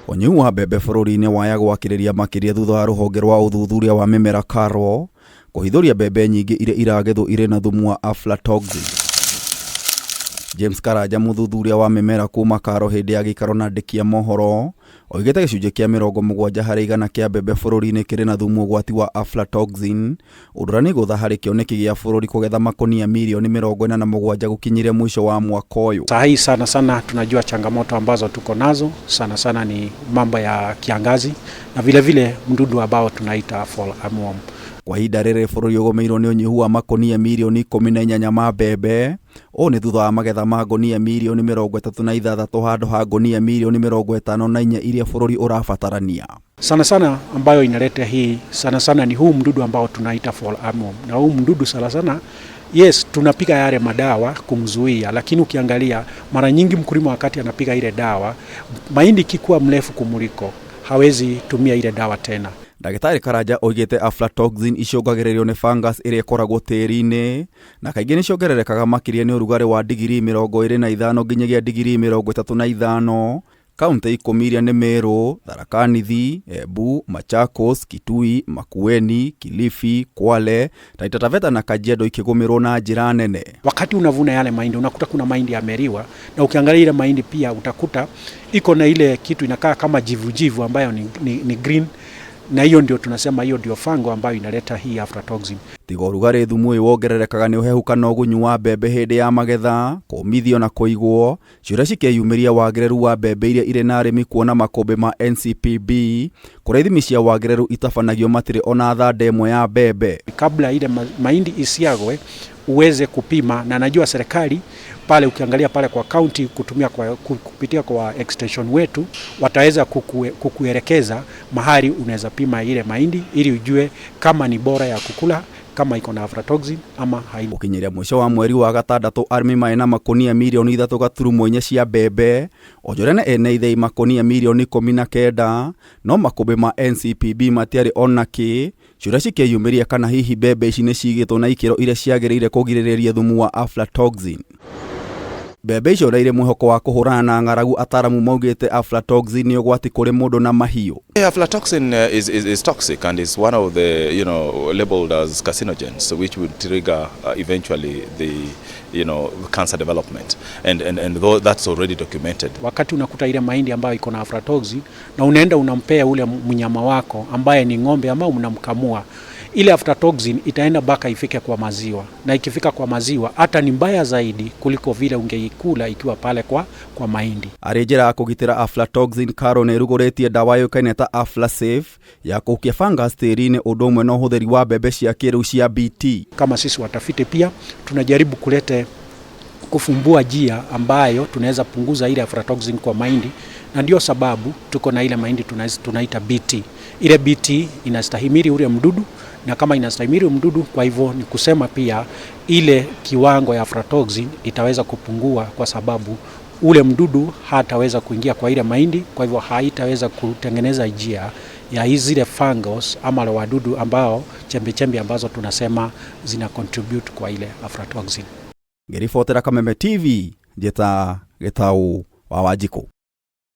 Unyihu wa mbembe bũrũri-inĩ waya gwakĩrĩria makĩria thutha wa rũhonge rwa ũthuthuria wa mĩmera KALRO kũhithũria mbembe nyingĩ iria iragethwo irĩ na thumu wa Aflatoxin. James Karanja, mũthuthuria wa mĩmera kuma KALRO hĩndĩ ya gĩikaro na andĩki a mohoro, oigĩte gĩcunjĩ kĩa 70% kĩa mbembe bũrũri-inĩ kĩrĩ na thumu ũgwati wa Aflatoxin, ũndũ nĩ gũtha harĩ kĩoneki gĩa bũrũri kũgetha makonia milioni 47 gũkinyĩria mwisho wa mwaka ũyũ. Sahi sana tunajua changamoto ambazo tuko nazo, sana ni mambo ya kiangazi na vile mdudu ambao tunaita fall armyworm. Kwa ihinda rĩrĩ bũrũri ũgũmĩirwo nĩ ũnyihu wa makonia milioni 18 ma mbembe, ũũ nĩ thutha wa magetha ma ngonia milioni 36 handũ ha ngonia milioni 54 iria bũrũri ũrabatarania. Sana ambayo inaleta hii sana ni huu mdudu ambao tunaita fall armyworm. Na huu mdudu sana yes, tunapiga yale madawa kumzuia, lakini ukiangalia mara nyingi mkulima wakati anapiga ile dawa, mahindi kikuwa mrefu kumuliko hawezi tumia ile dawa tena. Ndagĩtarĩ Karanja oigĩte Aflatoxin icũngagĩrĩrio nĩ fungus ĩrĩa ĩkoragwo tĩri-inĩ na kaingĩ nĩ ciongererekaga makĩria nĩ ũrugarĩ wa digrii 25 nginyagia digrii 35. Kaunti 10 iria nĩ MERU, THARAKA, NITHI, EMBU, Machakos, Kitui, Makueni, Kilifi, Kwale, Taita Taveta na Kajiado ikigũmĩrwo na njĩra nene. Wakati unavuna yale mahindi unakuta kuna mahindi yameriwa, na ukiangalia ile mahindi pia utakuta iko na ile kitu inakaa kama jivu ambayo ni green. Na hiyo ndio tunasema hiyo ndio fango ambayo inaleta hii Aflatoxin. Tiga ũrugarĩ thumu ũyũ wongererekaga nĩ ũhehu kana ũgunyu wa mbembe hĩndĩ ya magetha, kũmithio na kũigwo, ciũria cikeyumĩria wagĩrĩru wa mbembe iria irĩ na arĩmi kuona makũmbĩ ma NCPB, kũrĩa ithimi cia wagĩrĩru itabanagio matirĩ ona thanda ĩmwe ya mbembe. Kabla ile mahindi isiagwe uweze kupima, na najua serikali pale ukiangalia pale kwa kaunti kupitia kwa extension wetu wataweza kukuelekeza mahali unaweza pima ile mahindi ili ujue kama ni bora ya kukula, kama iko na Aflatoxin ama haina. Ukinyeria mwisho wa mweri wa gatandatũ arĩmi maena makonia milioni 3.4 cia mbembe, onjorene ene ithei makonia milioni 19, no makũmbĩ ma NCPB matiarĩ onakĩ. Ciũria cikeyumĩria kana hihi mbembe ici nĩ cigĩtwo na ikĩro iria ciagĩrĩire kũgirĩrĩria thumu wa Aflatoxin. Mbembe icio irĩ mwĩhoko wa kũhũrana na ng'aragu, ataramu maugĩte Aflatoxin nĩ ũgwati kũrĩ mũndũ na mahiũ. Aflatoxin is toxic and is one of the labeled as carcinogens, which would trigger eventually the cancer development, and that's already documented. Wakati unakuta ile mahindi ambayo iko na Aflatoxin na unaenda unampea ule mnyama wako ambaye ni ng'ombe ambao unamkamua, ile Aflatoxin itaenda baka ifike kwa maziwa, na ikifika kwa maziwa hata ni mbaya zaidi kuliko vile ungeikula ikiwa pale kwa mahindi. Arĩ njĩra ya kũgitĩra Aflatoxin, KALRO nĩ ĩrugũrĩtie dawa yũĩkaine ta Aflasafe ya kũhukia fungus tĩri-inĩ ũndũ ũmwe na ũhũthĩri wa mbembe cia kĩrĩu cia BT. Kama sisi watafiti pia tunajaribu kufumbua njia ambayo tunaweza punguza ile Aflatoxin kwa mahindi, na ndio sababu tuko na ile mahindi tunaita BT. Ile BT inastahimili ule mdudu, na kama inastahimili mdudu, kwa hivyo ni kusema pia ile kiwango ya Aflatoxin itaweza kupungua kwa sababu ule mdudu hataweza kuingia kwa ile mahindi, kwa hivyo haitaweza kutengeneza njia ya zile fungus ama wadudu ambao chembe ambazo tunasema zina contribute kwa ile Aflatoxin. Ngĩribotera Kameme TV, njeta Gĩtaũ wa Wanjikũ.